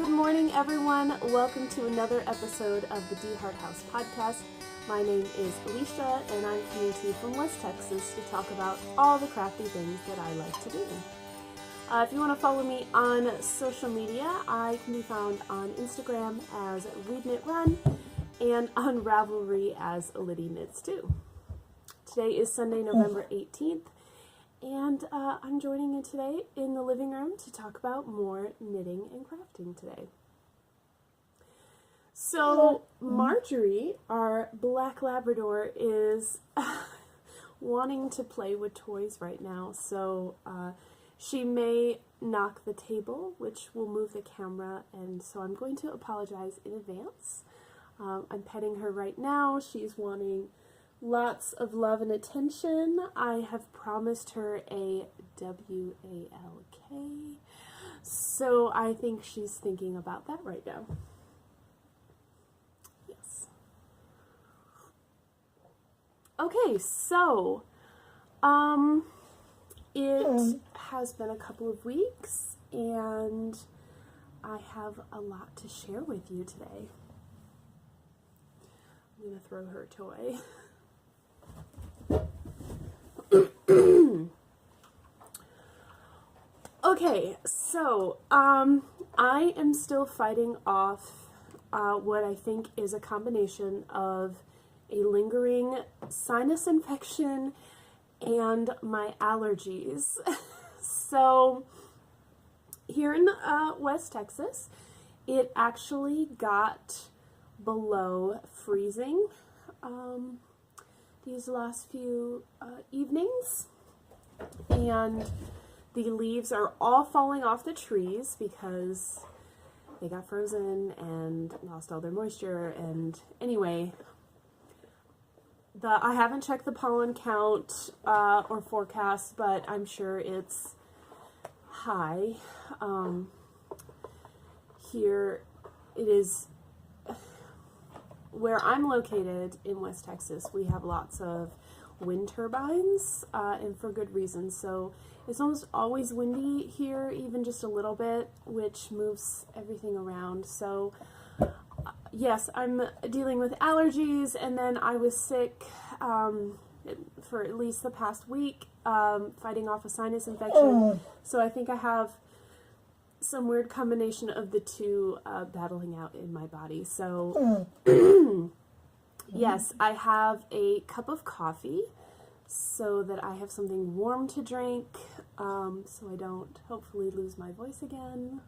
Good morning, everyone. Welcome to another episode of the DeHart House podcast. My name is Alicia, and I'm coming to you from West Texas to talk about all the crafty things that I like to do. If you want to follow me on social media, I can be found on Instagram as ReadKnitRun and on Ravelry as AlittyKnitsToo. Today is Sunday, November 18th, and I'm joining you today in the living room to talk about more knitting and crafting today. So Marjorie, our black Labrador, is wanting to play with toys right now, so she may knock the table, which will move the camera, and so I'm going to apologize in advance. I'm petting her right now. She's wanting lots of love and attention. I have promised her a WALK, so I think she's thinking about that right now. Yes. Okay, so it has been a couple of weeks, and I have a lot to share with you today. I'm going to throw her a toy. Okay, so I am still fighting off what I think is a combination of a lingering sinus infection and my allergies. So here in West Texas, it actually got below freezing these last few evenings, and the leaves are all falling off the trees because they got frozen and lost all their moisture. And anyway, I haven't checked the pollen count or forecast, but I'm sure it's high. Here it is. Where I'm located in West Texas, we have lots of wind turbines, and for good reason. So it's almost always windy here, even just a little bit, which moves everything around. So yes, I'm dealing with allergies, and then I was sick for at least the past week, fighting off a sinus infection. So I think I have some weird combination of the two battling out in my body. So yes, I have a cup of coffee so that I have something warm to drink, so I don't hopefully lose my voice again.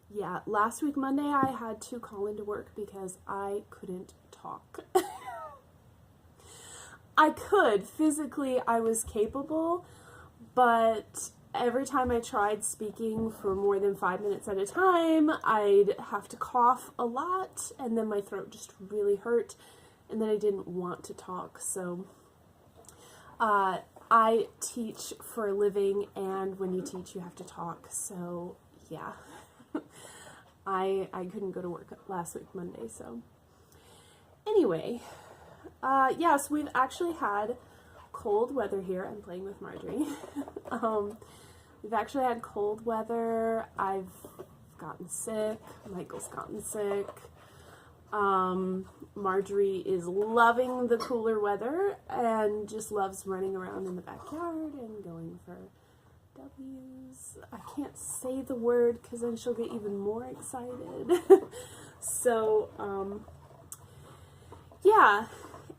Yeah, last week Monday I had to call into work because I couldn't talk. I could, physically I was capable, but every time I tried speaking for more than 5 minutes at a time, I'd have to cough a lot, and then my throat just really hurt, and then I didn't want to talk. So I teach for a living, and when you teach, you have to talk. So yeah, I couldn't go to work last week Monday. So anyway, yes, we've actually had cold weather here. I'm playing with Marjorie. We've actually had cold weather. I've gotten sick. Michael's gotten sick. Marjorie is loving the cooler weather and just loves running around in the backyard and going for W's. I can't say the word because then she'll get even more excited. So, yeah.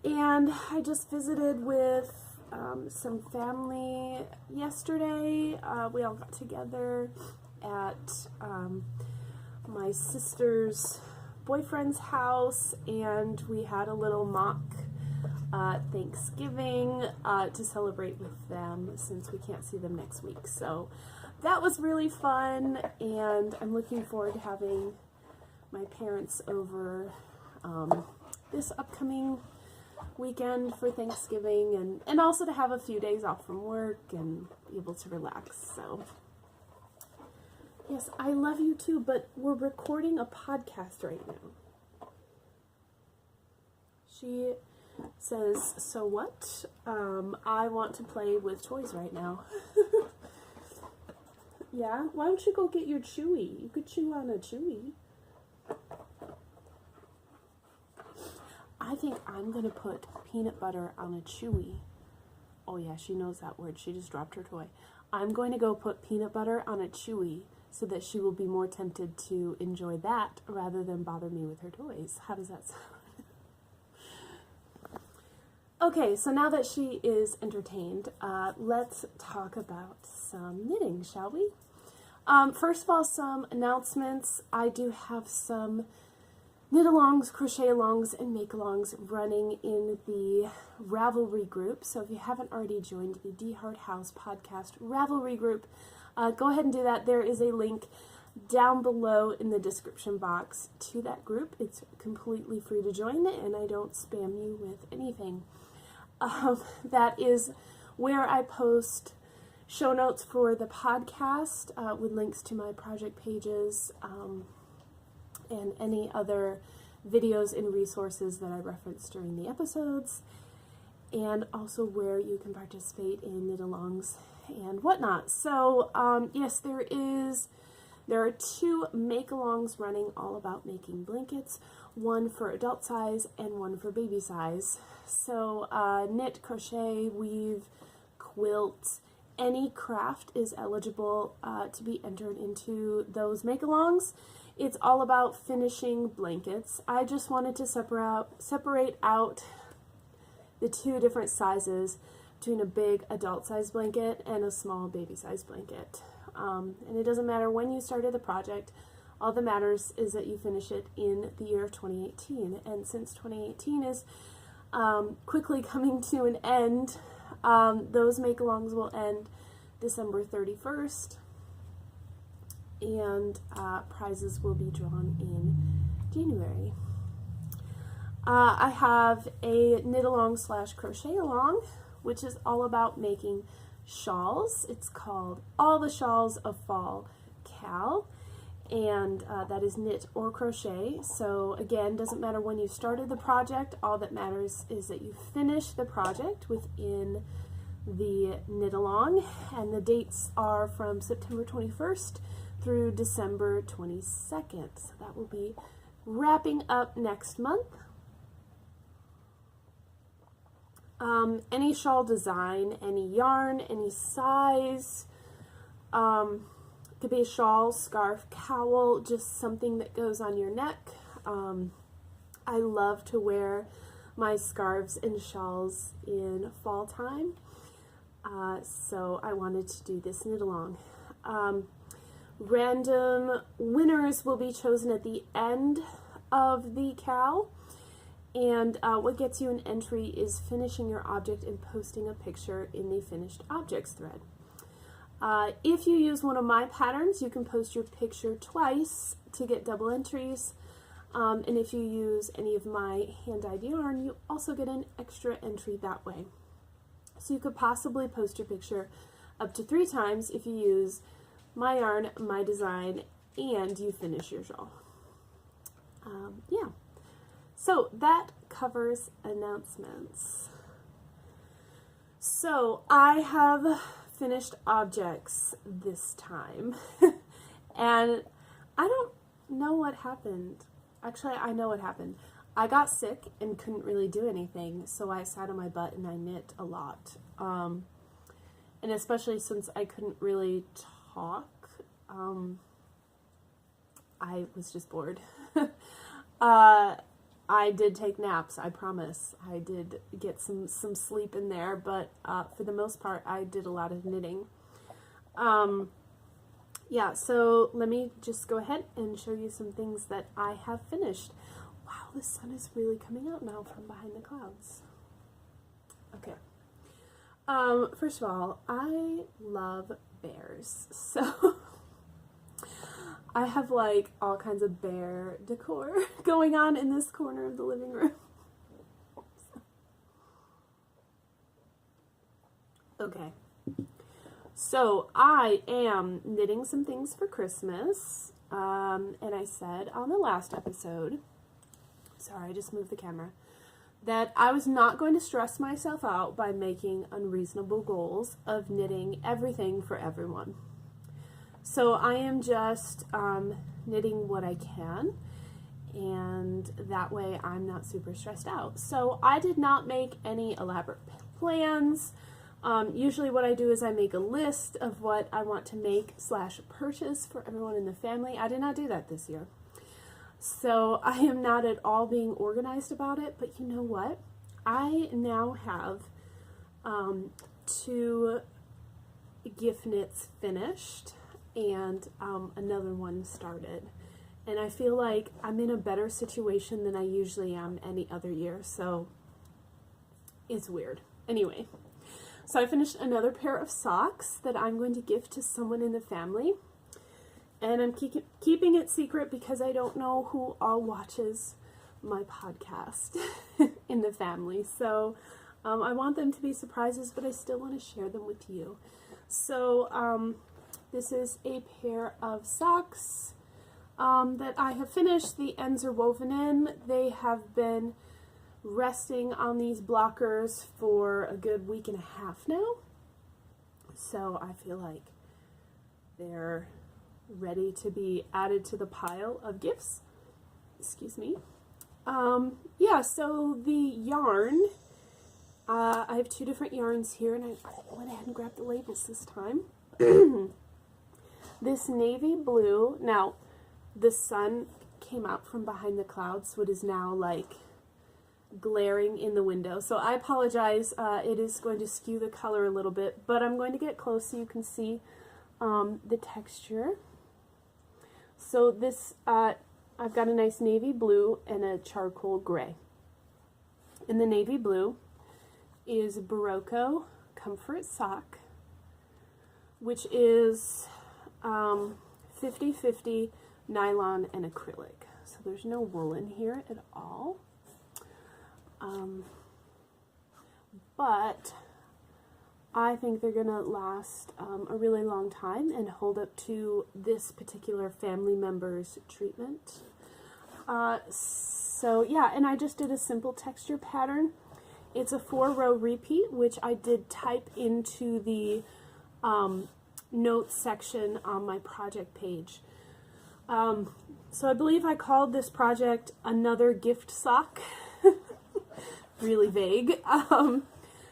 And I just visited with some family yesterday. We all got together at my sister's boyfriend's house, and we had a little mock Thanksgiving to celebrate with them since we can't see them next week. So that was really fun, and I'm looking forward to having my parents over this upcoming weekend for Thanksgiving, and also to have a few days off from work and be able to relax. So yes, I love you too, but we're recording a podcast right now. She says, so what? I want to play with toys right now. Yeah? Why don't you go get your Chewy? You could chew on a Chewy. I think I'm going to put peanut butter on a Chewy. Oh yeah, she knows that word. She just dropped her toy. I'm going to go put peanut butter on a Chewy so that she will be more tempted to enjoy that rather than bother me with her toys. How does that sound? Okay, so now that she is entertained, let's talk about some knitting, shall we? First of all, some announcements. I do have some knit-alongs, crochet-alongs, and make-alongs running in the Ravelry group. So if you haven't already joined the DeHart House podcast Ravelry group, go ahead and do that. There is a link down below in the description box to that group. It's completely free to join, and I don't spam you with anything. That is where I post show notes for the podcast with links to my project pages and any other videos and resources that I reference during the episodes, and also where you can participate in knit-alongs and whatnot. So yes, there are 2 make-alongs running all about making blankets, one for adult size and one for baby size. So knit, crochet, weave, quilt, any craft is eligible to be entered into those make-alongs. It's all about finishing blankets. I just wanted to separate out the 2 different sizes between a big adult size blanket and a small baby size blanket. And it doesn't matter when you started the project. All that matters is that you finish it in the year of 2018. And since 2018 is quickly coming to an end, those make-alongs will end December 31st. And prizes will be drawn in January. I have a knit-along / crochet-along, which is all about making shawls. It's called All the Shawls of Fall Cal, and that is knit or crochet. So again, doesn't matter when you started the project. All that matters is that you finish the project within the knit-along, and the dates are from September 21st through December 22nd. So that will be wrapping up next month. Any shawl design, any yarn, any size, could be a shawl, scarf, cowl, just something that goes on your neck. I love to wear my scarves and shawls in fall time, so I wanted to do this knit-along. Random winners will be chosen at the end of the cowl, and what gets you an entry is finishing your object and posting a picture in the finished objects thread. If you use one of my patterns, you can post your picture twice to get double entries, and if you use any of my hand-dyed yarn, you also get an extra entry that way. So you could possibly post your picture up to 3 times if you use my yarn, my design, and you finish your shawl. Yeah, so that covers announcements. So I have finished objects this time, and I don't know what happened. Actually, I know what happened. I got sick and couldn't really do anything, so I sat on my butt and I knit a lot. And especially since I couldn't really talk, I was just bored. I did take naps, I promise. I did get some sleep in there, but for the most part, I did a lot of knitting. Yeah, so let me just go ahead and show you some things that I have finished. Wow, the sun is really coming out now from behind the clouds. Okay. First of all, I love bears, so I have like all kinds of bear decor going on in this corner of the living room. Okay, so I am knitting some things for Christmas, and I said on the last episode, sorry, I just moved the camera, that I was not going to stress myself out by making unreasonable goals of knitting everything for everyone. So I am just knitting what I can, and that way I'm not super stressed out. So I did not make any elaborate plans. Usually what I do is I make a list of what I want to make / purchase for everyone in the family. I did not do that this year. So I am not at all being organized about it, but you know what? I now have 2 gift knits finished and another one started. And I feel like I'm in a better situation than I usually am any other year, so it's weird. Anyway, so I finished another pair of socks that I'm going to gift to someone in the family. And I'm keeping it secret because I don't know who all watches my podcast in the family. So I want them to be surprises, but I still want to share them with you. So this is a pair of socks that I have finished. The ends are woven in. They have been resting on these blockers for a good week and a half now. So I feel like they're ready to be added to the pile of gifts. Excuse me. Yeah, so the yarn, I have 2 different yarns here, and I went ahead and grabbed the labels this time. This navy blue, now the sun came out from behind the clouds, so it is now like glaring in the window. So I apologize, it is going to skew the color a little bit, but I'm going to get close so you can see the texture. So this, I've got a nice navy blue and a charcoal gray. In the navy blue is Barocco Comfort Sock, which is 50-50 nylon and acrylic. So there's no wool in here at all. But I think they're gonna last a really long time and hold up to this particular family member's treatment. So yeah, and I just did a simple texture pattern. It's a 4-row repeat, which I did type into the notes section on my project page. So I believe I called this project Another Gift Sock. Really vague.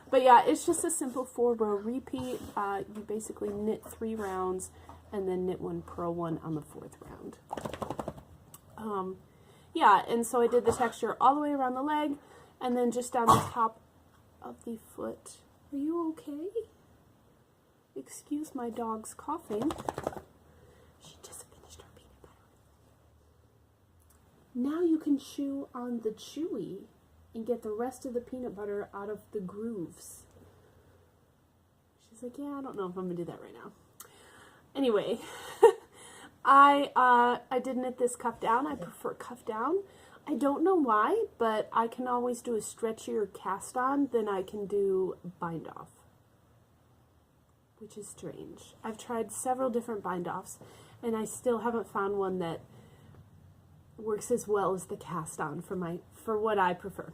But yeah, it's just a simple 4-row repeat. You basically knit 3 rounds and then knit 1, purl 1 on the 4th round. Yeah, and so I did the texture all the way around the leg and then just down the top of the foot. Are you okay? Excuse my dog's coughing. She just finished her peanut butter. Now you can chew on the chewy and get the rest of the peanut butter out of the grooves. She's like, yeah, I don't know if I'm gonna do that right now. Anyway, I did knit this cuff down. I prefer cuff down. I don't know why, but I can always do a stretchier cast on than I can do bind off, which is strange. I've tried several different bind offs and I still haven't found one that works as well as the cast on for what I prefer.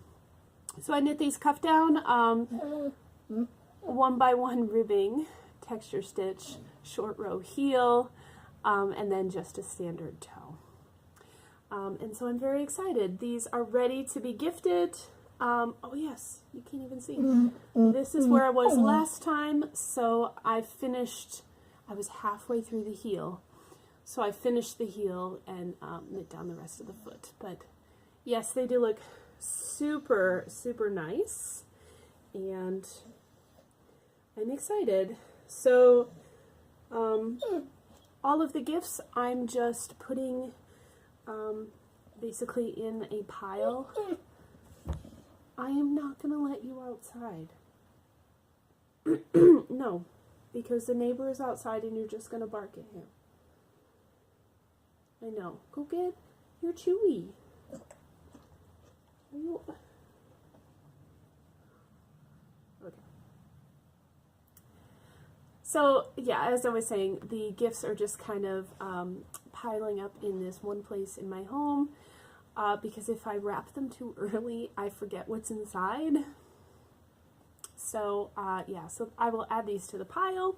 So I knit these cuff down, 1x1 ribbing, texture stitch, short row heel, and then just a standard toe. And so I'm very excited. These are ready to be gifted. Oh yes, you can't even see. This is where I was last time. So I was halfway through the heel. So I finished the heel and knit down the rest of the foot. But yes, they do look super, super nice. And I'm excited. So all of the gifts I'm just putting basically in a pile. I am not going to let you outside. No, because the neighbor is outside and you're just going to bark at him. I know. Go get your Chewy. Are you... Okay. So, yeah, as I was saying, the gifts are just kind of piling up in this one place in my home. Because if I wrap them too early, I forget what's inside. So, yeah, so I will add these to the pile.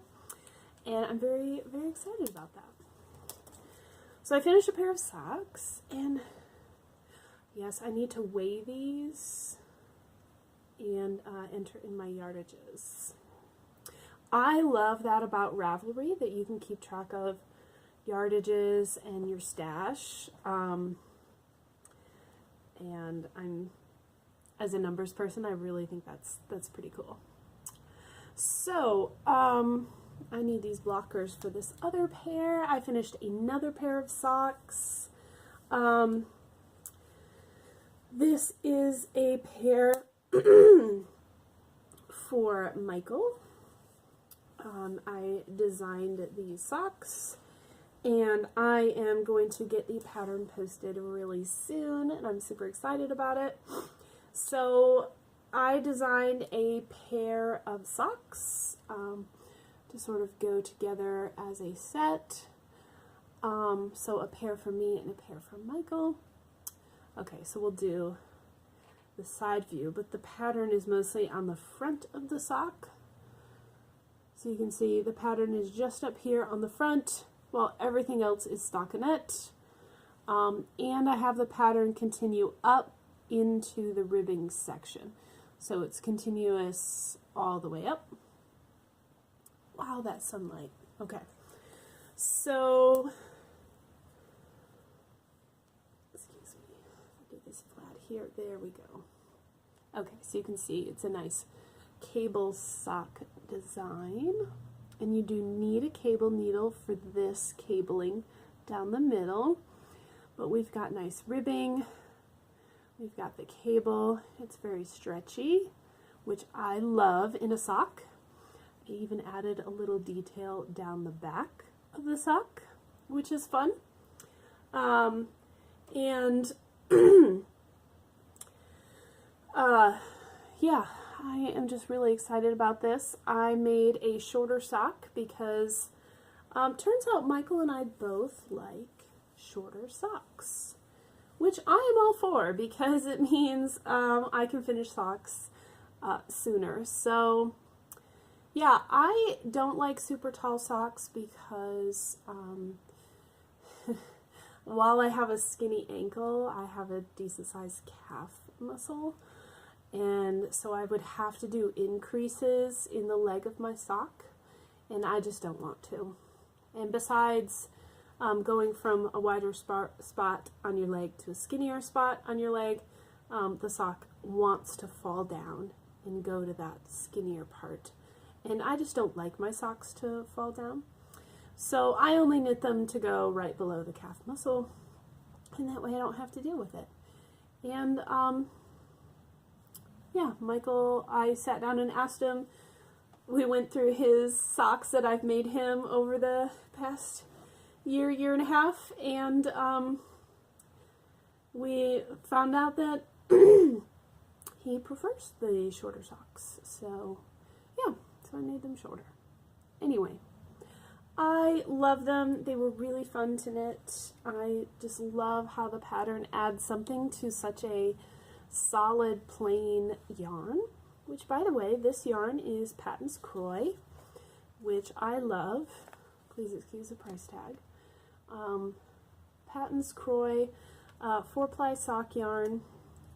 and I'm very, very excited about that. So I finished a pair of socks, and yes, I need to weigh these and enter in my yardages. I love that about Ravelry, that you can keep track of yardages and your stash. And as a numbers person, I really think that's pretty cool. So, I need these blockers for this other pair. I finished another pair of socks. This is a pair for Michael. I designed these socks, and I am going to get the pattern posted really soon, and I'm super excited about it. So I designed a pair of socks to sort of go together as a set. So a pair for me and a pair for Michael. Okay, so we'll do the side view, but the pattern is mostly on the front of the sock. So you can see the pattern is just up here on the front, while everything else is stockinette. And I have the pattern continue up into the ribbing section. So it's continuous all the way up. Wow, that sunlight. Okay. So, excuse me, I'll do this flat here. There we go. Okay, so you can see it's a nice cable sock design. And you do need a cable needle for this cabling down the middle. But we've got nice ribbing. We've got the cable. It's very stretchy, which I love in a sock. I even added a little detail down the back of the sock, which is fun. Yeah, I am just really excited about this. I made a shorter sock because turns out Michael and I both like shorter socks, which I am all for because it means I can finish socks sooner. So yeah, I don't like super tall socks because while I have a skinny ankle, I have a decent sized calf muscle. And so I would have to do increases in the leg of my sock, and I just don't want to. And besides, going from a wider spot on your leg to a skinnier spot on your leg, the sock wants to fall down and go to that skinnier part. And I just don't like my socks to fall down. So I only knit them to go right below the calf muscle, and that way I don't have to deal with it. And yeah, Michael, I sat down and asked him. We went through his socks that I've made him over the past year and a half, and we found out that he prefers the shorter socks. So yeah, so I made them shorter. Anyway, I love them. They were really fun to knit. I just love how the pattern adds something to such a solid plain yarn, which by the way, this yarn is Patton's Croy, which I love. Please excuse the price tag. Patton's Croy 4-ply sock yarn.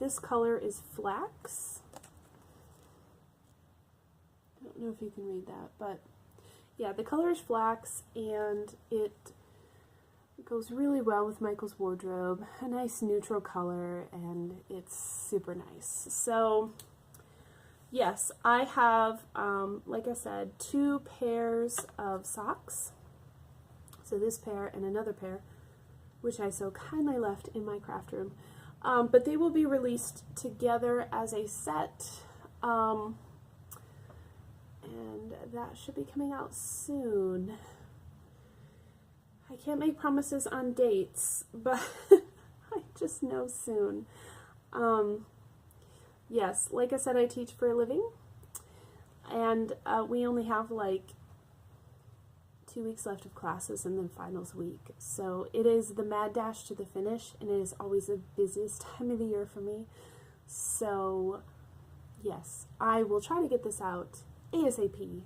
This color is flax. I don't know if you can read that, but yeah, the color is flax, and it goes really well with Michael's wardrobe. A nice neutral color, and it's super nice. So yes, I have, like I said, 2 pairs of socks. So this pair and another pair, which I so kindly left in my craft room. But they will be released together as a set. And that should be coming out soon. I can't make promises on dates, but I just know soon. Yes, like I said, I teach for a living, and we only have like 2 weeks left of classes and then finals week. So it is the mad dash to the finish, and it is always the busiest time of the year for me. So yes, I will try to get this out ASAP,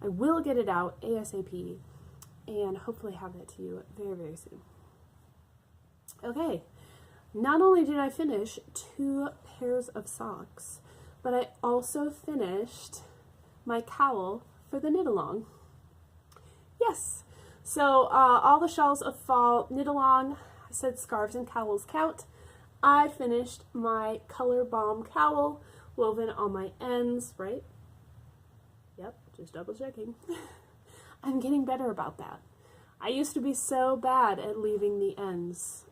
I will get it out ASAP and hopefully have that to you very, very soon. Okay, not only did I finish 2 pairs of socks, but I also finished my cowl for the knit along. Yes, so all the shawls of fall knit along. I said scarves and cowls count. I finished my Color Balm cowl woven on my ends, right? Yep, just double checking. I'm getting better about that. I used to be so bad at leaving the ends.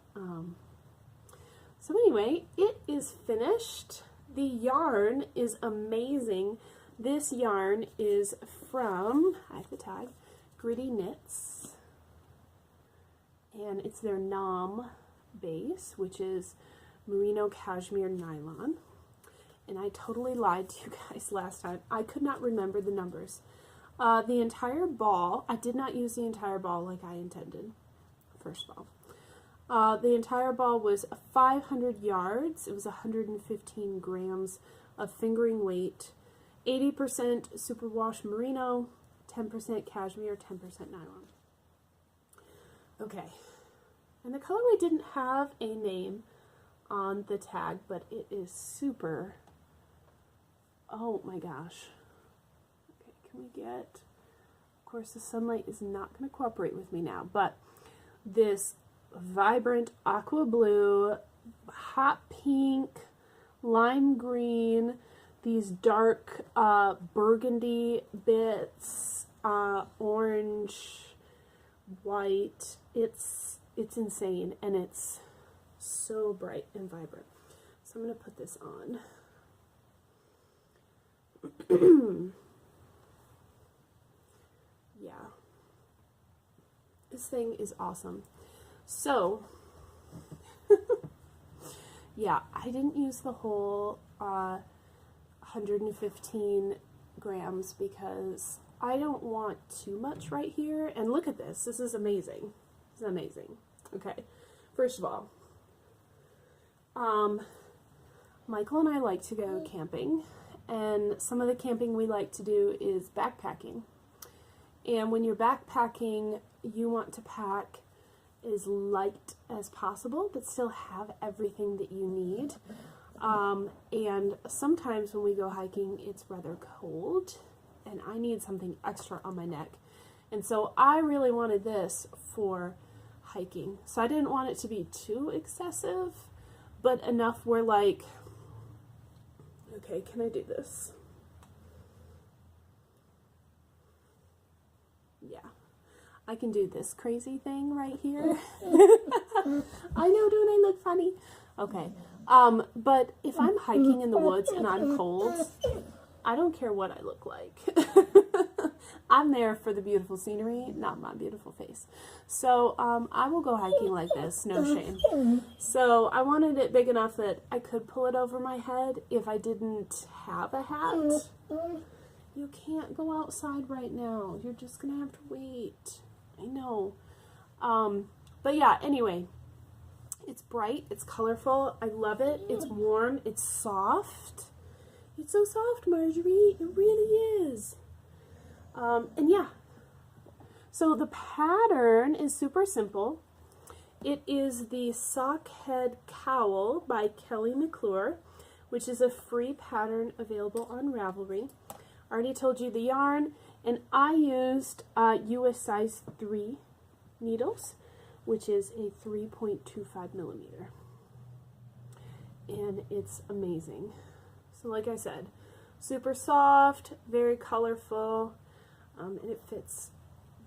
So anyway, it is finished. The yarn is amazing. This yarn is from, I have the tag, Gritty Knits. And it's their Nom base, which is merino cashmere nylon. And I totally lied to you guys last time. I could not remember the numbers. The entire ball, I did not use the entire ball like I intended, first of all. The entire ball was 500 yards. It was 115 grams of fingering weight, 80% superwash merino, 10% cashmere, 10% nylon. Okay, and the colorway didn't have a name on the tag, but it is super, oh my gosh. Okay, can we get, of course the sunlight is not going to cooperate with me now, but this vibrant aqua blue, hot pink, lime green, these dark burgundy bits, orange, white. It's insane, and it's so bright and vibrant. So I'm going to put this on. Yeah. This thing is awesome. So, yeah, I didn't use the whole 115 grams because I don't want too much right here. And look at this. This is amazing. This is amazing. Okay, first of all, Michael and I like to go camping, and some of the camping we like to do is backpacking. And when you're backpacking, you want to pack as light as possible, but still have everything that you need. And sometimes when we go hiking, it's rather cold, and I need something extra on my neck. And so I really wanted this for hiking. So I didn't want it to be too excessive, but enough where, like, okay, can I do this? Yeah, I can do this crazy thing right here. I know, don't I look funny? Okay, but if I'm hiking in the woods and I'm cold, I don't care what I look like. I'm there for the beautiful scenery, not my beautiful face. So I will go hiking like this, no shame. So I wanted it big enough that I could pull it over my head if I didn't have a hat. You can't go outside right now. You're just going to have to wait. I know. But yeah, anyway, it's bright, it's colorful, I love it, it's warm, it's soft. It's so soft, Marjorie. It really is. And yeah, so the pattern is super simple. It is the Sock Head Cowl by Kelly McClure, which is a free pattern available on Ravelry. I already told you the yarn, and I used US size 3 needles, which is a 3.25 millimeter. And it's amazing. So like I said, super soft, very colorful, and it fits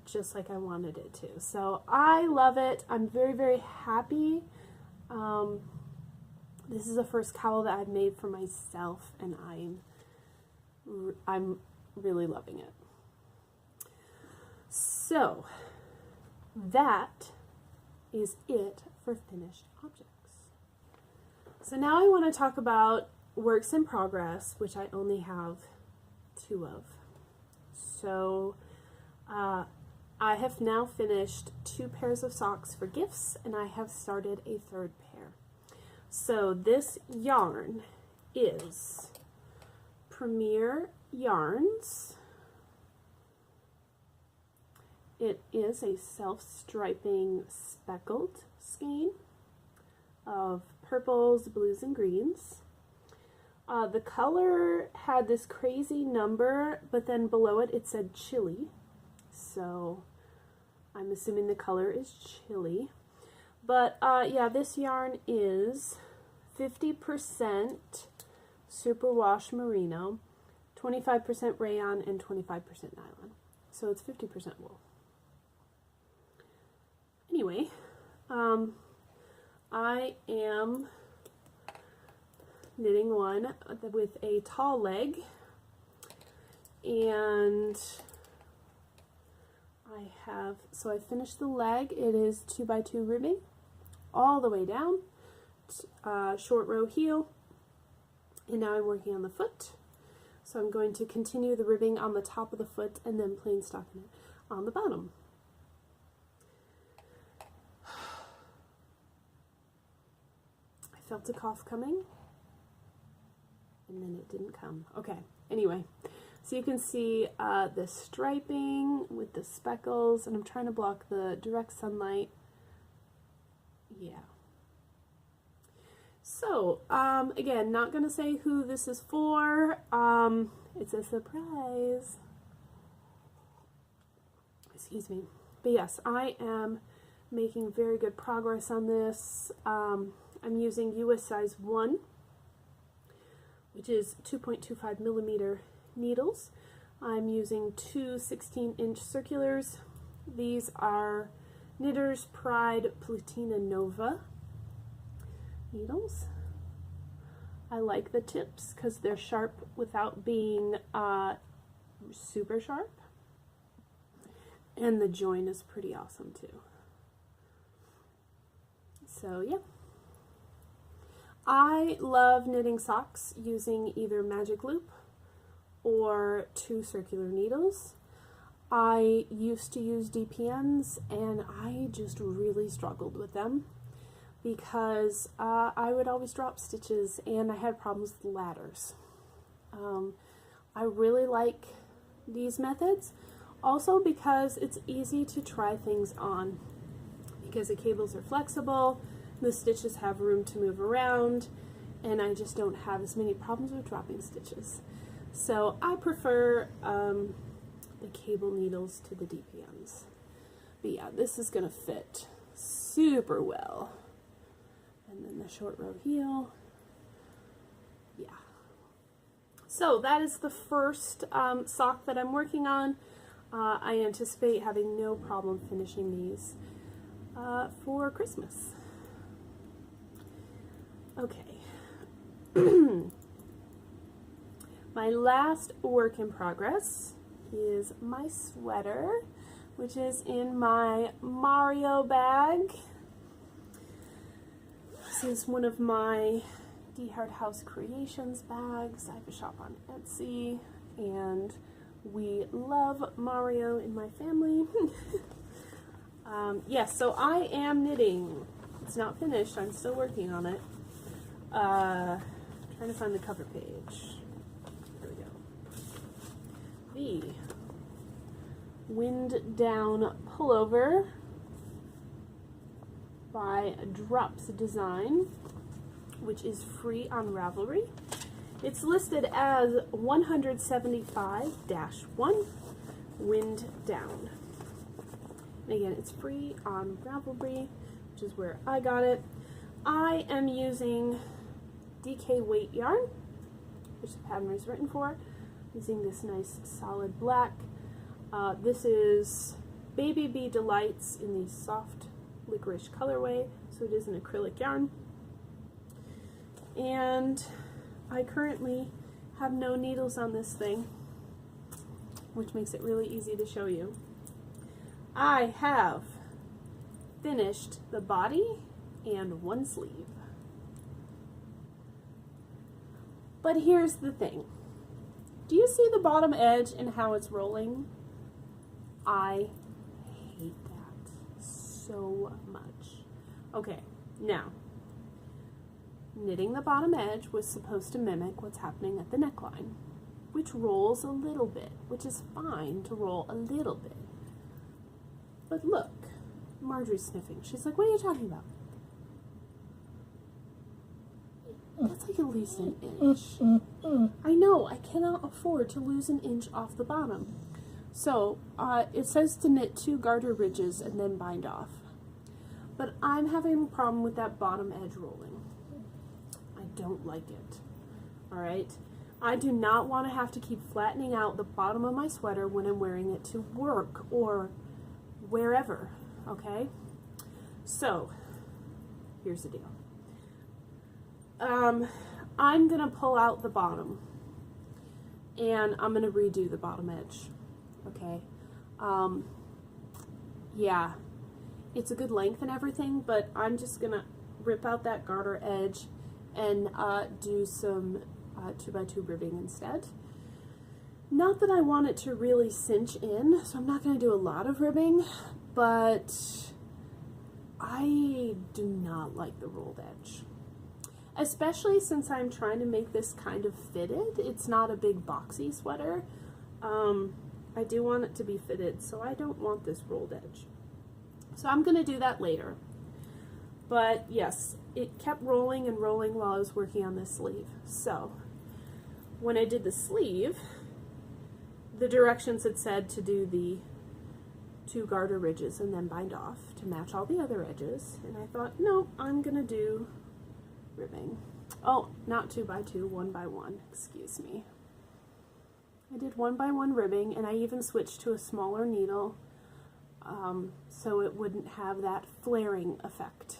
just like I wanted it to. So I love it. I'm very, very happy. This is the first cowl that I've made for myself, and I'm really loving it. So that is it for finished objects. So now I want to talk about works in progress, which I only have 2 of. So I have now finished 2 pairs of socks for gifts, and I have started a 3rd pair. So this yarn is Premier Yarns, It is a self-striping speckled skein of purples, blues, and greens. The color had this crazy number, but then below it, it said chili. So I'm assuming the color is chili. But yeah, this yarn is 50% superwash merino, 25% rayon, and 25% nylon. So it's 50% wool. Anyway, I am knitting one with a tall leg, and I finished the leg. It is 2x2 ribbing all the way down, short row heel, and now I'm working on the foot. So I'm going to continue the ribbing on the top of the foot and then plain stocking it on the bottom. I felt a cough coming, and then it didn't come. Okay, anyway, so you can see the striping with the speckles, and I'm trying to block the direct sunlight. Yeah. So, again, not going to say who this is for. It's a surprise. Excuse me. But yes, I am making very good progress on this. I'm using US size 1, which is 2.25 millimeter needles. I'm using two 16-inch circulars. These are Knitter's Pride Platina Nova needles. I like the tips because they're sharp without being super sharp, and the join is pretty awesome too. So yeah, I love knitting socks using either magic loop or two circular needles. I used to use DPNs, and I just really struggled with them because I would always drop stitches, and I had problems with ladders. I really like these methods, also because it's easy to try things on, because the cables are flexible, the stitches have room to move around, and I just don't have as many problems with dropping stitches. So I prefer the cable needles to the DPNs. But yeah, this is going to fit super well. And then the short row heel. Yeah. So that is the first sock that I'm working on. I anticipate having no problem finishing these for Christmas. Okay. My last work in progress is my sweater, which is in my Mario bag. This is one of my DeHart House Creations bags. I have a shop on Etsy, and we love Mario in my family. Yes, so I am knitting. It's not finished. I'm still working on it. Trying to find the cover page. There we go. The Wind Down Pullover by Drops Design, which is free on Ravelry. It's listed as 175-1 Wind Down. And again, it's free on Ravelry, which is where I got it. I am using DK weight yarn, which the pattern is written for, using this nice solid black. This is Baby Bee Delights in the soft licorice colorway, so it is an acrylic yarn. And I currently have no needles on this thing, which makes it really easy to show you. I have finished the body and one sleeve. But here's the thing. Do you see the bottom edge and how it's rolling? I hate that so much. Okay, now, knitting the bottom edge was supposed to mimic what's happening at the neckline, which rolls a little bit, which is fine to roll a little bit. But look, Marjorie's sniffing. She's like, what are you talking about? That's like at least an inch. I know, I cannot afford to lose an inch off the bottom. So, it says to knit 2 garter ridges and then bind off. But I'm having a problem with that bottom edge rolling. I don't like it. Alright? I do not want to have to keep flattening out the bottom of my sweater when I'm wearing it to work or wherever. Okay? So, here's the deal. I'm going to pull out the bottom and I'm going to redo the bottom edge. Okay? Yeah, it's a good length and everything, but I'm just going to rip out that garter edge and do some 2x2 ribbing instead. Not that I want it to really cinch in, so I'm not going to do a lot of ribbing, but I do not like the rolled edge. Especially since I'm trying to make this kind of fitted. It's not a big boxy sweater. I do want it to be fitted, so I don't want this rolled edge. So I'm going to do that later. But yes, it kept rolling and rolling while I was working on this sleeve. So when I did the sleeve, the directions had said to do the 2 garter ridges and then bind off to match all the other edges. And I thought, no, I'm going to do ribbing. Oh, not 2x2, 1x1, excuse me. I did 1x1 ribbing, and I even switched to a smaller needle so it wouldn't have that flaring effect.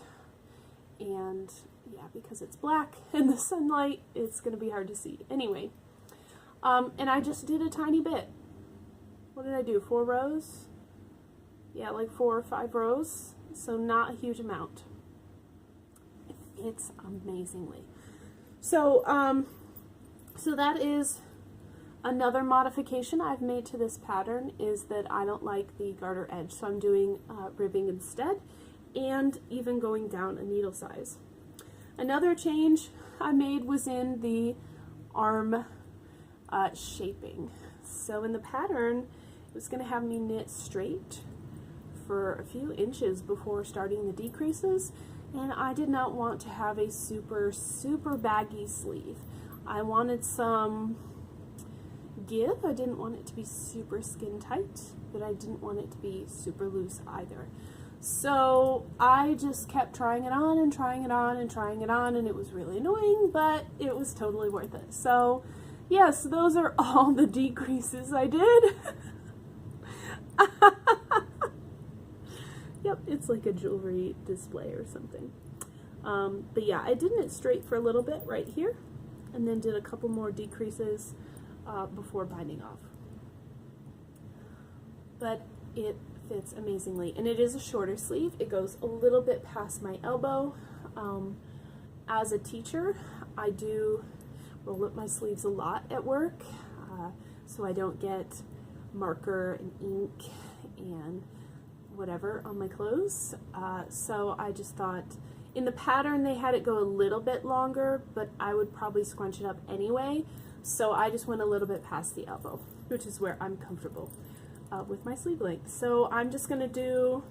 And yeah, because it's black in the sunlight, it's going to be hard to see. Anyway, and I just did a tiny bit. What did I do, 4 rows? Yeah, like 4 or 5 rows, so not a huge amount. It's amazingly. So, so that is another modification I've made to this pattern, is that I don't like the garter edge, so I'm doing ribbing instead, and even going down a needle size. Another change I made was in the arm shaping. So in the pattern, it was going to have me knit straight for a few inches before starting the decreases. And I did not want to have a super baggy sleeve. I wanted some give. I didn't want it to be super skin tight, but I didn't want it to be super loose either. So I just kept trying it on and trying it on and trying it on, and it was really annoying, but it was totally worth it. So yes, those are all the decreases I did. Yep, it's like a jewelry display or something. But yeah, I did knit straight for a little bit right here, and then did a couple more decreases before binding off. But it fits amazingly, and it is a shorter sleeve. It goes a little bit past my elbow. As a teacher, I do roll up my sleeves a lot at work, so I don't get marker and ink and whatever on my clothes. So I just thought, in the pattern they had it go a little bit longer, but I would probably scrunch it up anyway, so I just went a little bit past the elbow, which is where I'm comfortable with my sleeve length. So I'm just going to do,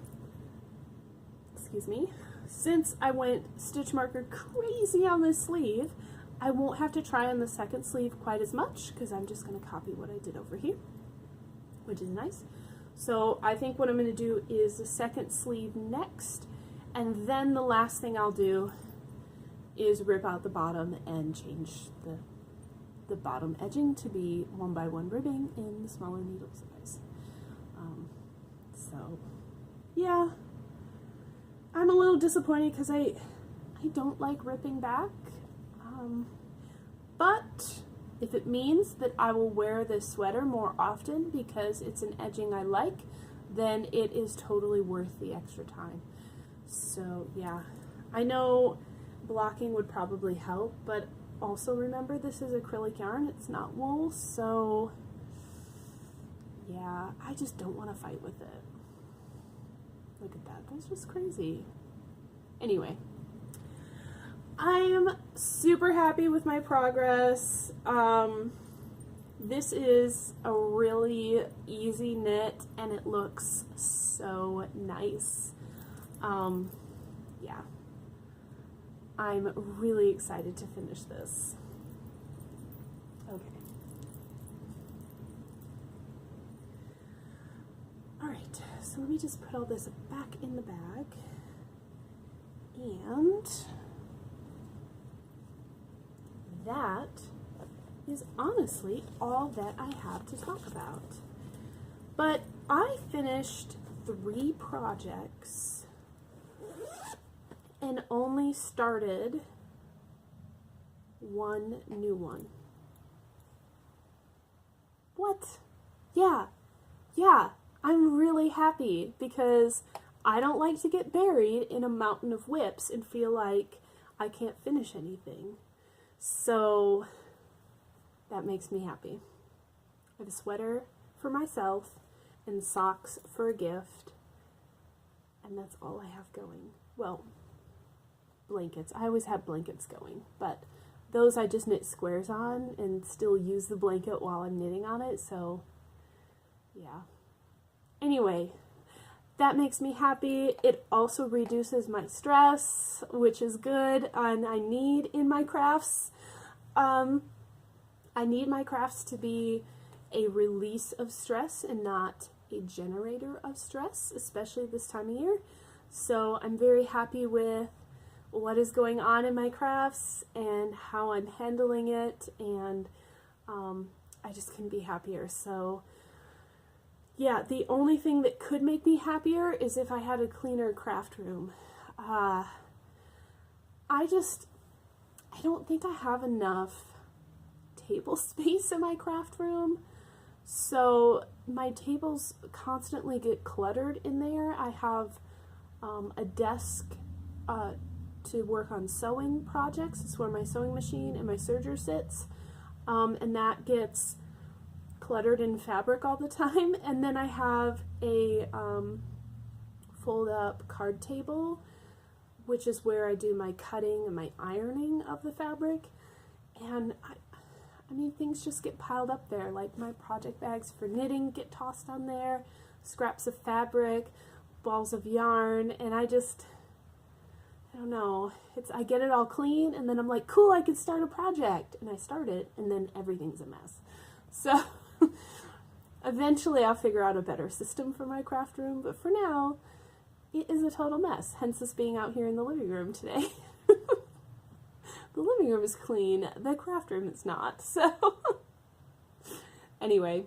excuse me, since I went stitch marker crazy on this sleeve, I won't have to try on the second sleeve quite as much, because I'm just going to copy what I did over here, which is nice. So I think what I'm going to do is the second sleeve next, and then the last thing I'll do is rip out the bottom and change the bottom edging to be 1x1 ribbing in the smaller needle size. So yeah, I'm a little disappointed because I don't like ripping back, but if it means that I will wear this sweater more often because it's an edging I like, then it is totally worth the extra time. So yeah, I know blocking would probably help, but also remember this is acrylic yarn, it's not wool, so yeah, I just don't want to fight with it. Look at that, that's just crazy. Anyway, I am super happy with my progress. This is a really easy knit and it looks so nice. Yeah, I'm really excited to finish this. Okay. Alright, so let me just put all this back in the bag. And that is honestly all that I have to talk about. But I finished 3 projects and only started 1 new one. What? Yeah, I'm really happy because I don't like to get buried in a mountain of whips and feel like I can't finish anything. So that makes me happy. I have a sweater for myself and socks for a gift, and that's all I have going. Well, blankets. I always have blankets going, but those I just knit squares on and still use the blanket while I'm knitting on it, so yeah. Anyway, that makes me happy. It also reduces my stress, which is good, and I need in my crafts. I need my crafts to be a release of stress and not a generator of stress, especially this time of year. So I'm very happy with what is going on in my crafts and how I'm handling it, and I just couldn't be happier. So yeah, the only thing that could make me happier is if I had a cleaner craft room. I don't think I have enough table space in my craft room, so my tables constantly get cluttered in there. I have a desk to work on sewing projects. It's where my sewing machine and my serger sits, and that gets cluttered in fabric all the time. And then I have a fold up card table, which is where I do my cutting and my ironing of the fabric. And I mean, things just get piled up there. Like my project bags for knitting get tossed on there, scraps of fabric, balls of yarn, and I don't know. I get it all clean, and then I'm like, cool, I can start a project. And I start it, and then everything's a mess. So eventually I'll figure out a better system for my craft room, but for now, it is a total mess. Hence us being out here in the living room today. The living room is clean, the craft room is not. So anyway,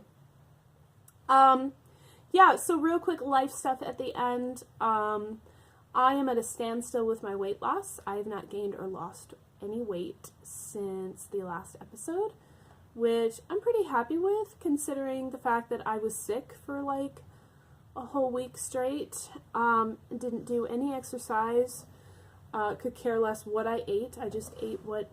yeah, so real quick life stuff at the end. I am at a standstill with my weight loss. I have not gained or lost any weight since the last episode, which I'm pretty happy with considering the fact that I was sick for like a whole week straight. Didn't do any exercise, could care less what I ate. I just ate what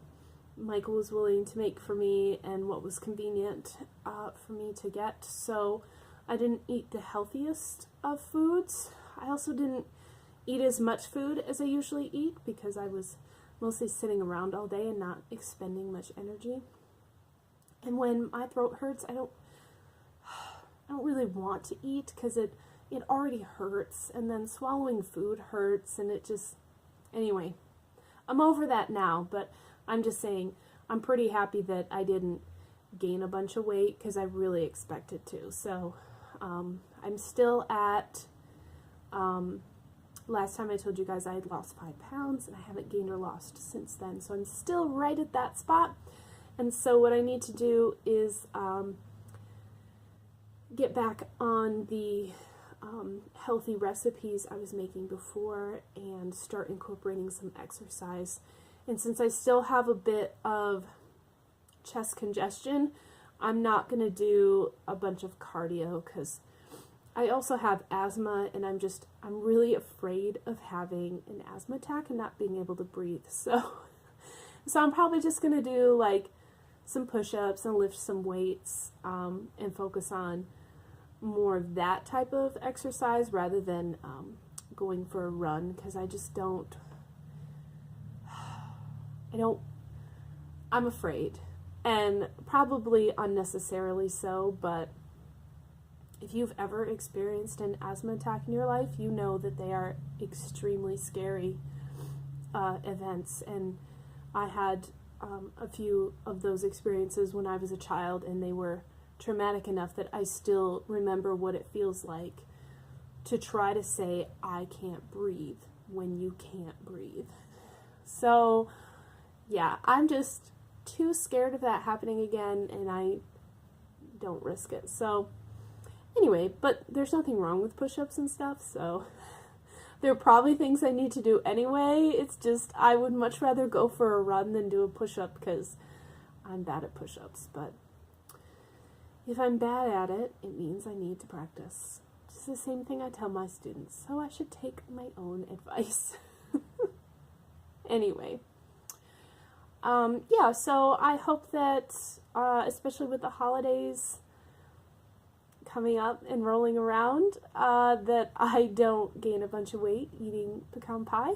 Michael was willing to make for me and what was convenient for me to get. So I didn't eat the healthiest of foods. I also didn't eat as much food as I usually eat because I was mostly sitting around all day and not expending much energy. And when my throat hurts, I don't really want to eat because it already hurts, and then swallowing food hurts, and it just, anyway, I'm over that now, but I'm just saying I'm pretty happy that I didn't gain a bunch of weight because I really expected to. So I'm still at, last time I told you guys I had lost 5 pounds, and I haven't gained or lost since then, so I'm still right at that spot. And so what I need to do is get back on the healthy recipes I was making before and start incorporating some exercise. And since I still have a bit of chest congestion, I'm not going to do a bunch of cardio because I also have asthma, and I'm really afraid of having an asthma attack and not being able to breathe. So I'm probably just going to do like some push-ups and lift some weights and focus on more of that type of exercise rather than going for a run, because I'm afraid. and probably unnecessarily so, but if you've ever experienced an asthma attack in your life, you know that they are extremely scary events, and I had a few of those experiences when I was a child, and they were traumatic enough that I still remember what it feels like to try to say, I can't breathe, when you can't breathe. So, yeah, I'm just too scared of that happening again, and I don't risk it. So, anyway, but there's nothing wrong with push-ups and stuff, so there are probably things I need to do anyway. It's just I would much rather go for a run than do a push-up because I'm bad at push-ups. But if I'm bad at it, it means I need to practice. It's the same thing I tell my students, so I should take my own advice. Anyway, yeah, so I hope that, especially with the holidays coming up and rolling around, that I don't gain a bunch of weight eating pecan pie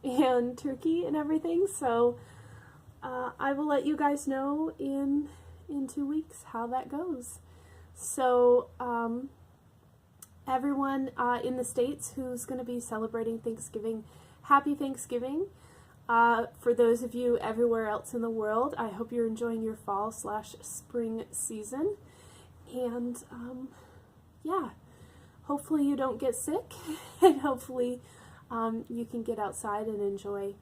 and turkey and everything. So I will let you guys know in 2 weeks how that goes. So everyone in the States who's going to be celebrating Thanksgiving, happy Thanksgiving. For those of you everywhere else in the world, I hope you're enjoying your fall/spring season. And, yeah, hopefully you don't get sick, and hopefully you can get outside and enjoy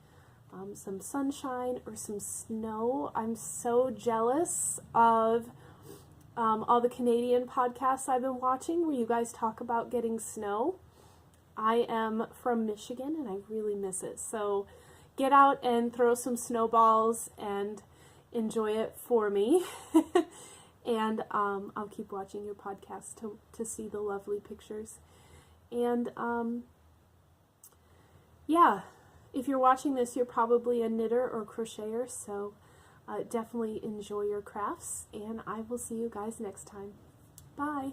some sunshine or some snow. I'm so jealous of all the Canadian podcasts I've been watching where you guys talk about getting snow. I am from Michigan, and I really miss it. So get out and throw some snowballs and enjoy it for me. And I'll keep watching your podcast to see the lovely pictures. And yeah, if you're watching this, you're probably a knitter or crocheter, so definitely enjoy your crafts, and I will see you guys next time. Bye!